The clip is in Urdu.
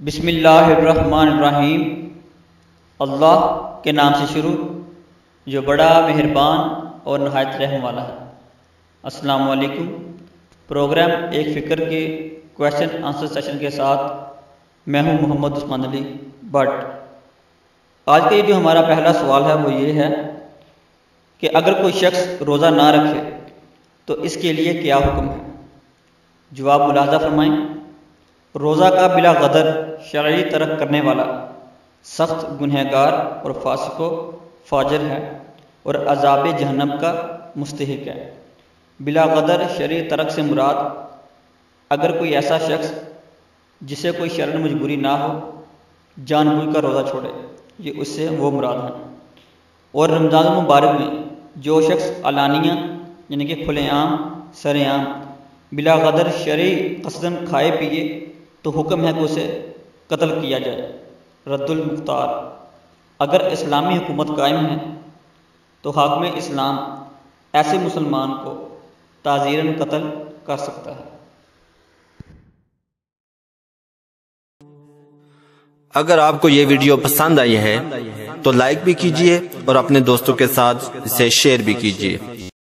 بسم اللہ الرحمن الرحیم۔ اللہ کے نام سے شروع جو بڑا مہربان اور نہایت رحم والا ہے۔ السلام علیکم۔ پروگرام ایک فکر کے کویشچن آنسر سیشن کے ساتھ میں ہوں محمد عثمان علی بٹ۔ آج کا یہ جو ہمارا پہلا سوال ہے وہ یہ ہے کہ اگر کوئی شخص روزہ نہ رکھے تو اس کے لیے کیا حکم ہے؟ جواب ملاحظہ فرمائیں۔ روزہ کا بلا غدر شرعی ترک کرنے والا سخت گنہگار اور فاسق و فاجر ہے اور عذاب جہنم کا مستحق ہے۔ بلا غدر شرعی ترک سے مراد اگر کوئی ایسا شخص جسے کوئی شرعی مجبوری نہ ہو جان بوجھ کر روزہ چھوڑے، یہ اس سے وہ مراد ہے۔ اور رمضان المبارک میں جو شخص علانیہ یعنی کہ کھلے عام سر عام بلا غدر شرعی قصدن کھائے پیے تو حکم ہے کہ اسے قتل کیا جائے۔ رد المختار: اگر اسلامی حکومت قائم ہے تو حاکم اسلام ایسے مسلمان کو تعزیراً قتل کر سکتا ہے۔ اگر آپ کو یہ ویڈیو پسند آئی ہے تو لائک بھی کیجئے اور اپنے دوستوں کے ساتھ اسے شیئر بھی کیجئے۔